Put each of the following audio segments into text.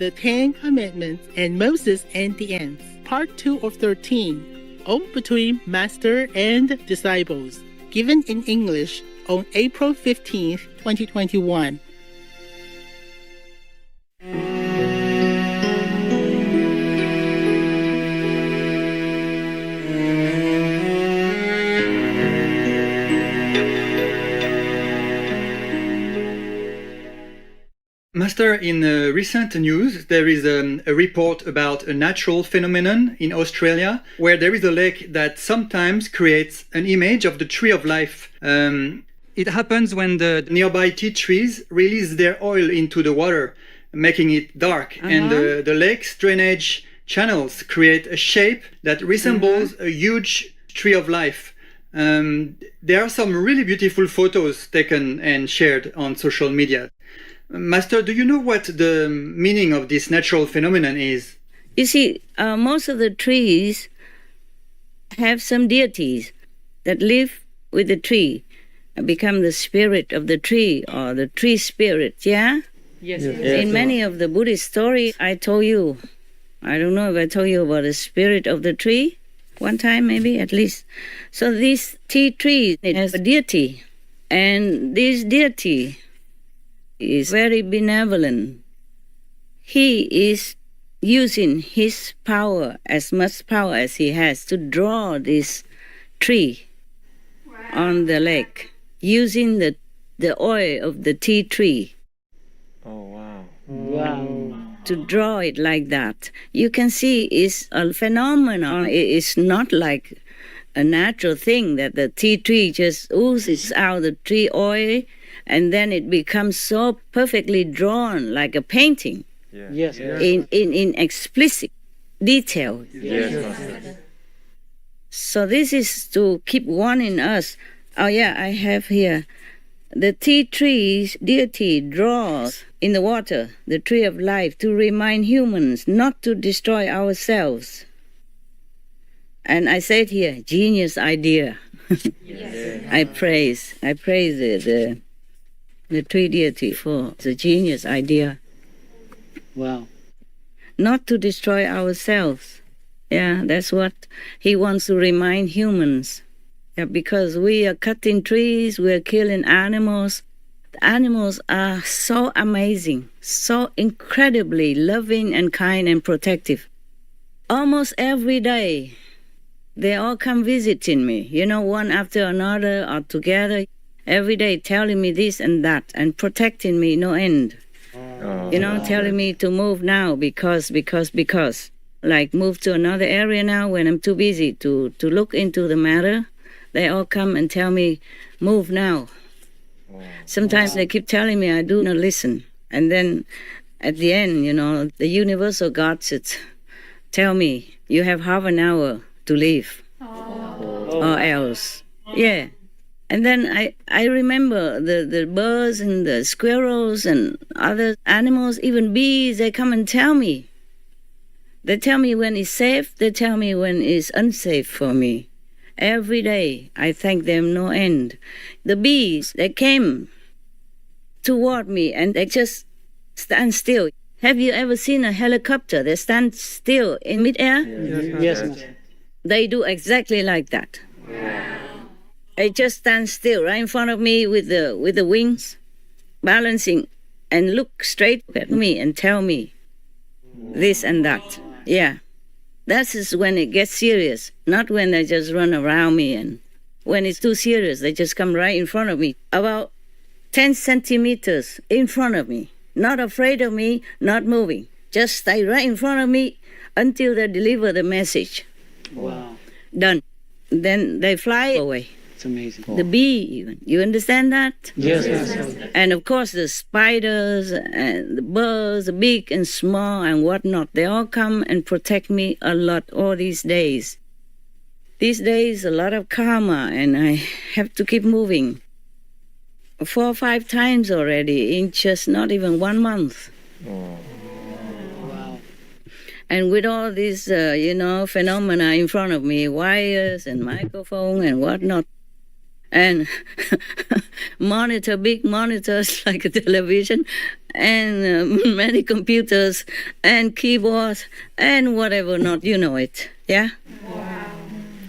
the Ten Commandments and Moses and the Ants, Part 2 of 13, all between Master and Disciples, given in English on April 15, 2021. Master, in recent news, there is a report about a natural phenomenon in Australia where there is a lake that sometimes creates an image of the tree of life. It happens when the nearby tea trees release their oil into the water, making it dark, and the lake's drainage channels create a shape that resembles a huge tree of life. There are some really beautiful photos taken and shared on social media. Master, do you know what the meaning of this natural phenomenon is? You see, most of the trees have some deities that live with the tree and become the spirit of the tree or the tree spirit, yeah? Yes. In many of the Buddhist stories, I told you, I don't know if I told you about the spirit of the tree one time, maybe at least. So this tea tree, it has a deity, and this deity is very benevolent. He is using his power, as much power as he has, to draw this tree on the lake, using the oil of the tea tree. Oh, Wow. To draw it like that. You can see it's a phenomenon. It's not like a natural thing that the tea tree just oozes out the tree oil and then it becomes so perfectly drawn like a painting. Yes. In explicit detail. Yes. So this is to keep warning us. Oh yeah, I have here. The tea tree's deity draws in the water the tree of life to remind humans not to destroy ourselves. And I said here, genius idea. Yes. I praise the tree deity for the genius idea. Wow. Not to destroy ourselves. Yeah, that's what he wants to remind humans. Yeah, because we are cutting trees, we are killing animals. The animals are so amazing, so incredibly loving and kind and protective. Almost every day, they all come visiting me, one after another or together, every day telling me this and that and protecting me no end. Telling me to move now because. Like move to another area now when I'm too busy to look into the matter. They all come and tell me, move now. Sometimes they keep telling me I do not listen. And then at the end, the universal God should tell me, you have half an hour to leave. Or else. Yeah. And then I remember the birds and the squirrels and other animals, even bees, they come and tell me. They tell me when it's safe, they tell me when it's unsafe for me. Every day, I thank them no end. The bees, they came toward me and they just stand still. Have you ever seen a helicopter that stands still in midair? Yes. They do exactly like that. They just stand still right in front of me with the wings, balancing, and look straight at me and tell me this and that. Yeah. That is when it gets serious, not when they just run around me. And when it's too serious, they just come right in front of me, about 10 centimeters in front of me, not afraid of me, not moving. Just stay right in front of me until they deliver the message. Wow. Done. Then they fly away. It's amazing. The bee, even. You understand that? Yes. And of course, the spiders and the birds, the big and small and whatnot, they all come and protect me a lot all these days. These days, a lot of karma, and I have to keep moving. 4 or 5 times already in just not even 1 month. Wow. And with all these, phenomena in front of me, wires and microphone and whatnot, and monitor, big monitors like a television, and many computers and keyboards and whatever not, you know it. Yeah. Wow.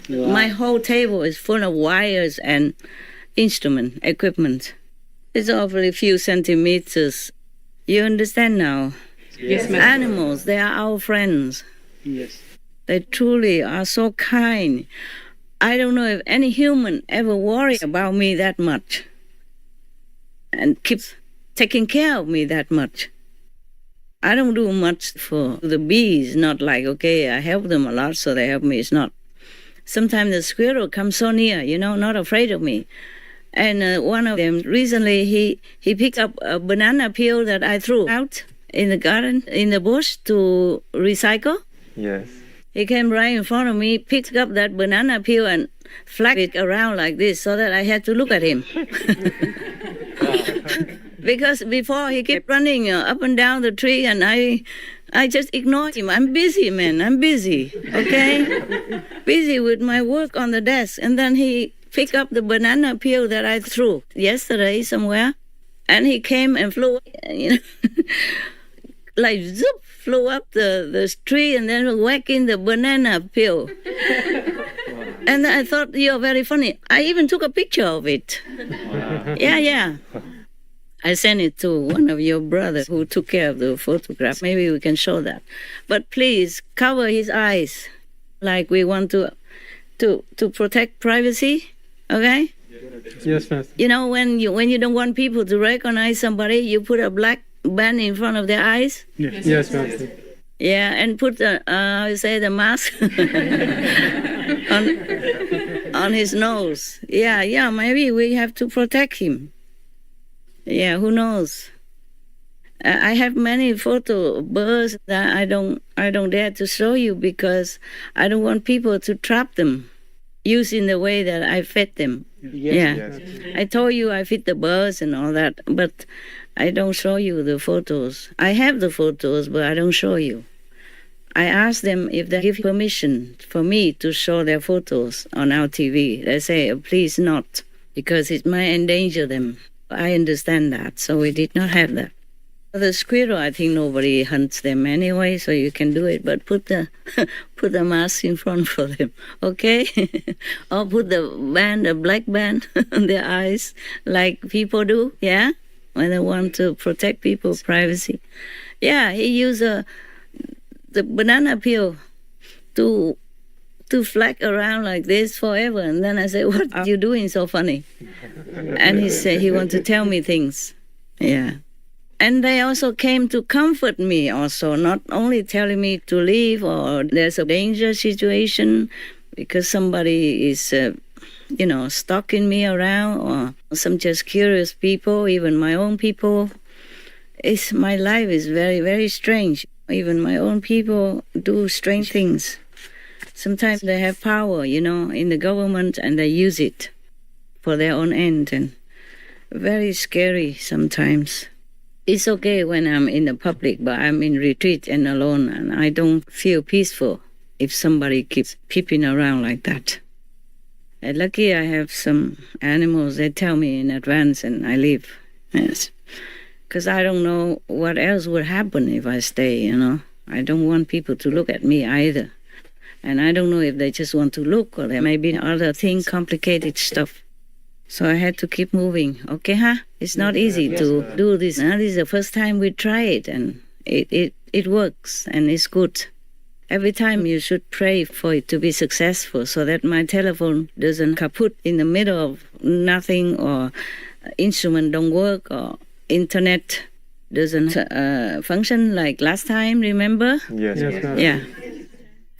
My whole table is full of wires and instrument equipment. It's only a few centimeters. You understand now? Yes, ma'am. Animals, they are our friends. Yes. They truly are so kind. I don't know if any human ever worry about me that much and keeps taking care of me that much. I don't do much for the bees, not like, okay, I help them a lot, so they help me. It's not. Sometimes the squirrel comes so near, not afraid of me. And one of them, recently, he picked up a banana peel that I threw out in the garden, in the bush to recycle. Yes. He came right in front of me, picked up that banana peel and flapped it around like this so that I had to look at him. Because before he kept running up and down the tree and I just ignored him. I'm busy, man. I'm busy, okay? Busy with my work on the desk. And then he picked up the banana peel that I threw yesterday somewhere. And he came and flew, like zoop, flew up the tree and then whack in the banana peel. And I thought, you're very funny. I even took a picture of it. Wow. Yeah. I sent it to one of your brothers who took care of the photograph. Maybe we can show that. But please cover his eyes, like we want to protect privacy. Okay? Yes, ma'am. When you don't want people to recognize somebody, you put a black band in front of their eyes. Yes, ma'am. Yeah, and put the mask on his nose. Yeah. Maybe we have to protect him. Yeah, who knows? I have many photo birds that I don't dare to show you because I don't want people to trap them using the way that I fed them. Yes. Yes. I told you I feed the birds and all that, but I don't show you the photos. I have the photos, but I don't show you. I ask them if they give permission for me to show their photos on our TV. They say, please not, because it might endanger them. I understand that, so we did not have that. The squirrel, I think nobody hunts them anyway, so you can do it. But put the mask in front for them, okay? Or put the black band on their eyes, like people do, yeah, when they want to protect people's privacy. Yeah, he used the banana peel to flag around like this forever. And then I said, what are you doing so funny? And he said he wanted to tell me things. Yeah. And they also came to comfort me also, not only telling me to leave or there's a danger situation because somebody is, stalking me around or some just curious people, even my own people. My life is very, very strange. Even my own people do strange things. Sometimes they have power, in the government and they use it for their own end and very scary sometimes. It's okay when I'm in the public, but I'm in retreat and alone and I don't feel peaceful if somebody keeps peeping around like that. And lucky I have some animals, they tell me in advance and I leave. Yes. Because I don't know what else would happen if I stay, I don't want people to look at me either. And I don't know if they just want to look or there may be other thing, complicated stuff. So I had to keep moving. Okay, huh? It's not easy to do this. This is the first time we try it and it works and it's good. Every time you should pray for it to be successful so that my telephone doesn't kaput in the middle of nothing or instrument don't work or internet doesn't function like last time, remember? Yes. Yeah.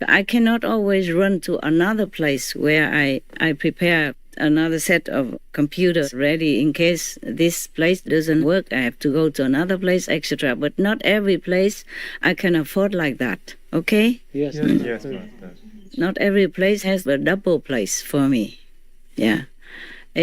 I cannot always run to another place where I prepare another set of computers ready in case this place doesn't work. I have to go to another place, etc. But not every place I can afford like that, okay? Yes. Yes, Master. Not every place has a double place for me. Yeah.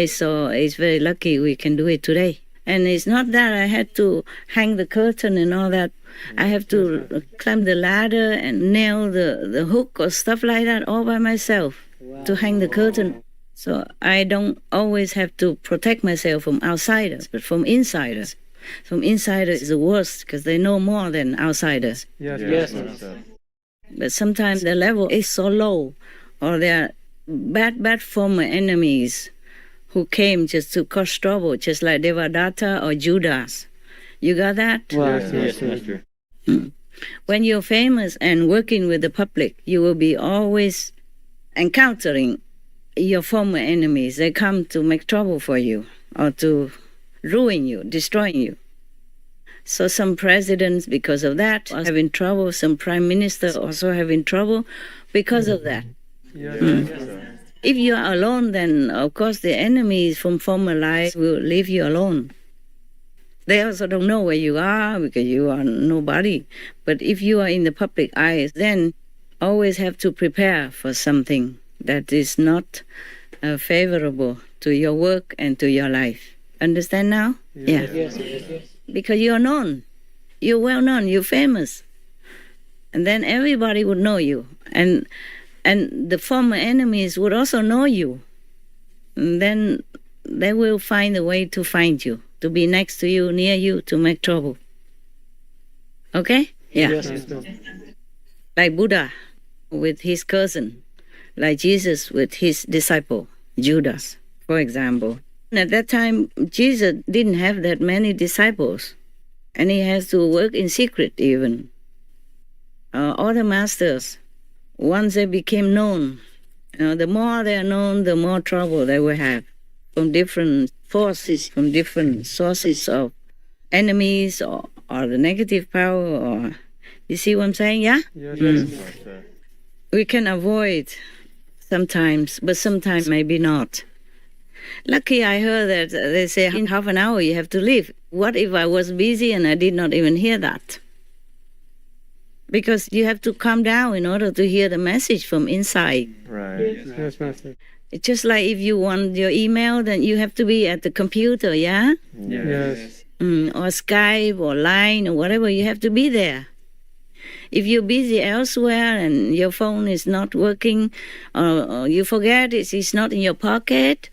So it's very lucky we can do it today. And it's not that I had to hang the curtain and all that. I have to climb the ladder and nail the hook or stuff like that all by myself to hang the curtain. So I don't always have to protect myself from outsiders, but from insiders. From insiders is the worst because they know more than outsiders. Yes, Master. But sometimes the level is so low, or they are bad former enemies who came just to cause trouble, just like Devadatta or Judas. You got that? Yes, Master. When you're famous and working with the public, you will be always encountering your former enemies. They come to make trouble for you or to ruin you, destroying you. So some presidents, because of that, are having trouble. Some prime ministers also having trouble because of that. If you are alone, then of course the enemies from former life will leave you alone. They also don't know where you are because you are nobody. But if you are in the public eye, then always have to prepare for something that is not favorable to your work and to your life. Understand now? Yeah. Yes. Because you're known. You're well known. You're famous. And then everybody would know you. And the former enemies would also know you. And then they will find a way to find you, to be next to you, near you, to make trouble. Okay? Yeah. Yes, Master. Like Buddha with his cousin, like Jesus with his disciple, Judas, for example. At that time, Jesus didn't have that many disciples, and he has to work in secret even. All the masters, once they became known, the more they are known, the more trouble they will have from different forces, from different sources of enemies or the negative power. Or you see what I'm saying? Yeah? Yes, Master. We can avoid sometimes, but sometimes maybe not. Lucky I heard that they say in half an hour you have to leave. What if I was busy and I did not even hear that? Because you have to calm down in order to hear the message from inside. Right. Yes, Master. It's just like if you want your email, then you have to be at the computer, yeah? Yes. Or Skype or Line or whatever, you have to be there. If you're busy elsewhere and your phone is not working or you forget it's not in your pocket,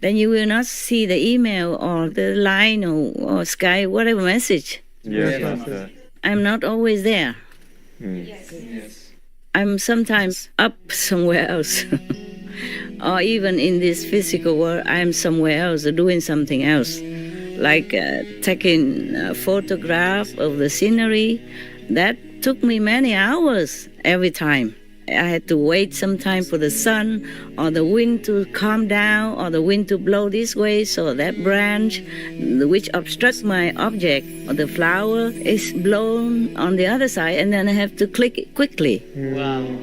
then you will not see the email or the Line or Skype, whatever message. Yes, Master. I'm not always there. I'm sometimes up somewhere else. Or even in this physical world, I'm somewhere else doing something else. Like taking a photograph of the scenery. That took me many hours every time. I had to wait some time for the sun or the wind to calm down or the wind to blow this way so that branch which obstructs my object or the flower is blown on the other side, and then I have to click it quickly. Wow.